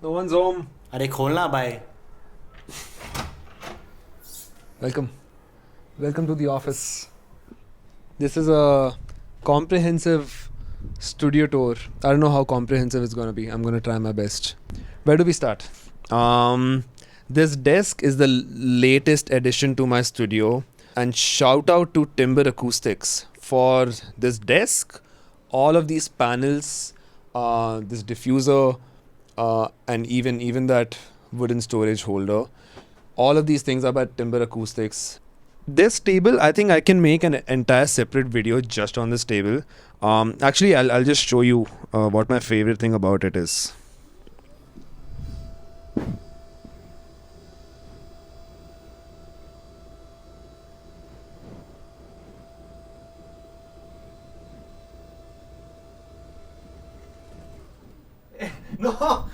No one's home. अरे खोलना भाई. Welcome. Welcome to the office. This is a comprehensive studio tour. I don't know how comprehensive it's going to be. I'm going to try my best. Where do we start? This desk is the latest addition to my studio. And shout out to Timber Acoustics for this desk, all of these panels, this diffuser, and even that wooden storage holder. All of these things are by Timber Acoustics. This table, I think I can make an entire separate video just on this table. Actually, I'll just show you what my favorite thing about it is. No.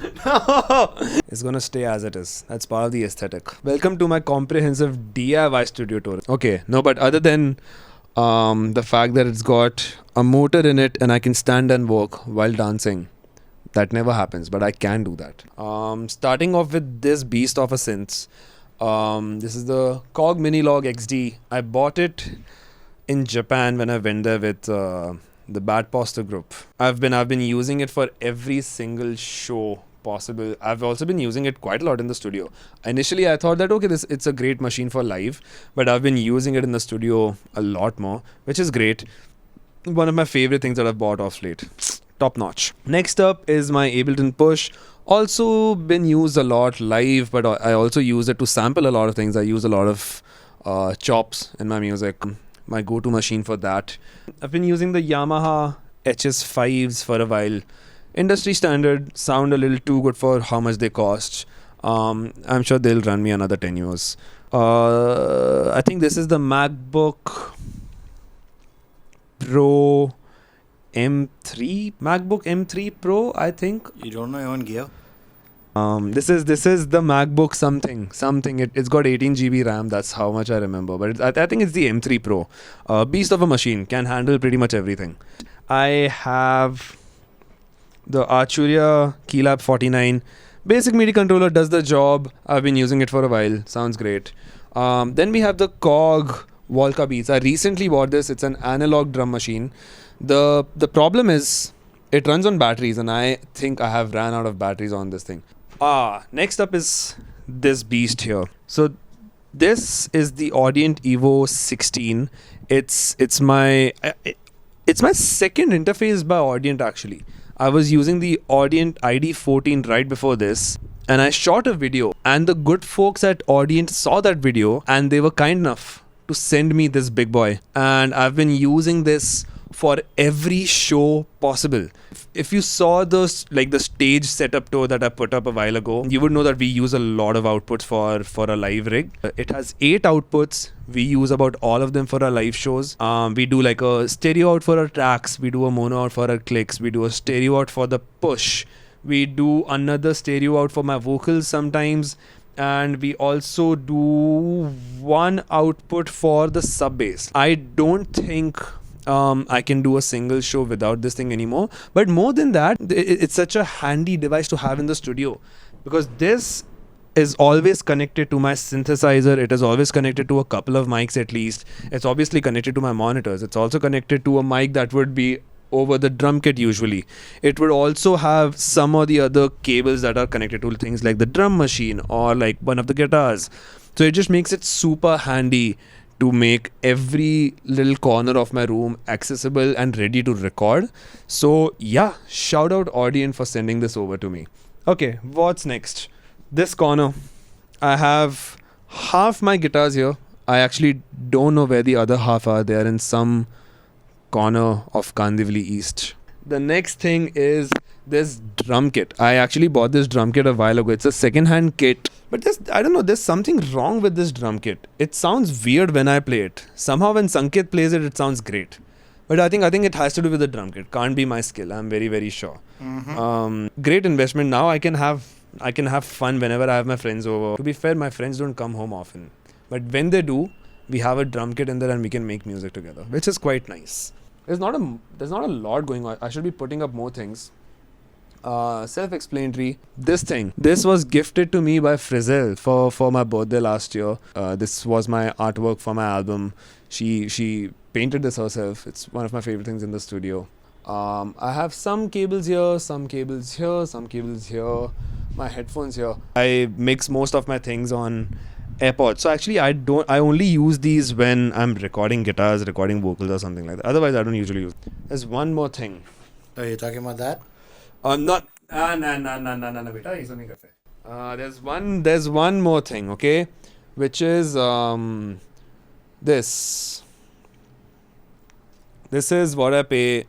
It's gonna stay as it is. That's part of the aesthetic. Welcome to my comprehensive DIY studio tour. Okay, no, but other than the fact that it's got a motor in it and I can stand and walk while dancing, that never happens, but I can do that. Starting off with this beast of a synth. This is the Cog Minilog XD. I bought it in Japan when I went there with the Bad Poster group. I've been using it for every single show possible. I've also been using it quite a lot in the studio. Initially, I thought that it's a great machine for live, but I've been using it in the studio a lot more, which is great. One of my favorite things that I've bought off late. Top notch. Next up is my Ableton Push. Also been used a lot live, but I also use it to sample a lot of things. I use a lot of chops in my music. My go-to machine for that. I've been using the Yamaha HS5s for a while. Industry standard, sound a little too good for how much they cost. I'm sure they'll run me another 10 years. I think this is the MacBook Pro M3. MacBook M3 Pro, I think. You don't know your own gear? This is the MacBook something. It's got 18 GB RAM. That's how much I remember. But I think it's the M3 Pro. Beast of a machine. Can handle pretty much everything. I have the Arturia Keylab 49. Basic MIDI controller, does the job. I've been using it for a while. Sounds great. Then we have the Cog Volca Beats. I recently bought this. It's an analog drum machine. The problem is it runs on batteries, and I think I have ran out of batteries on this thing. Next up is this beast here. So this is the Audient Evo 16. It's my second interface by Audient actually. I was using the Audient ID 14 right before this, and I shot a video, and the good folks at Audient saw that video and they were kind enough to send me this big boy, and I've been using this for every show possible. If you saw the stage setup tour that I put up a while ago, you would know that we use a lot of outputs for a live rig. It has 8 outputs. We use about all of them for our live shows. We do like a stereo out for our tracks. We do a mono out for our clicks. We do a stereo out for the push. We do another stereo out for my vocals sometimes. And we also do one output for the sub bass. I don't think I can do a single show without this thing anymore. But more than that, it's such a handy device to have in the studio, because this is always connected to my synthesizer. It is always connected to a couple of mics at least. It's obviously connected to my monitors. It's also connected to a mic that would be over the drum kit usually. It would also have some of the other cables that are connected to things like the drum machine or like one of the guitars. So it just makes it super handy to make every little corner of my room accessible and ready to record. So yeah, shout out Audient for sending this over to me. Okay, what's next? This corner, I have half my guitars here. I actually don't know where the other half are. They are in some corner of Kandivali East. The next thing is this drum kit. I actually bought this drum kit a while ago. It's a second-hand kit. But I don't know, there's something wrong with this drum kit. It sounds weird when I play it. Somehow when Sanket plays it, it sounds great. But I think it has to do with the drum kit. Can't be my skill. I'm very, very sure. Great investment. Now I can have fun whenever I have my friends over. To be fair, my friends don't come home often. But when they do, we have a drum kit in there and we can make music together, which is quite nice. There's not a lot going on. I should be putting up more things. Self-explanatory. This was gifted to me by Frizzell for my birthday last year. This was my artwork for my album. She painted this herself. It's one of my favorite things in the studio. I have some cables here, some cables here, some cables here. My headphones here. I mix most of my things on AirPods. So actually, I only use these when I'm recording guitars, recording vocals, or something like that. Otherwise, I don't usually use. There's one more thing. Are you talking about that? Not. No, beta. ऐसा नहीं करते. There's one more thing, okay, which is this. This is what I pay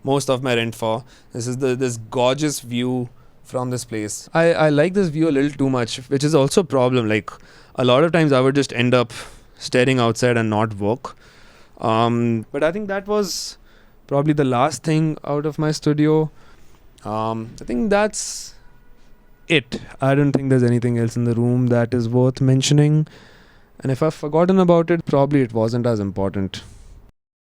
most of my rent for. This is this gorgeous view from this place. I like this view a little too much, which is also a problem. Like a lot of times I would just end up staring outside and not work. But I think that was probably the last thing out of my studio. I think that's it. I don't think there's anything else in the room that is worth mentioning. And if I've forgotten about it, probably it wasn't as important.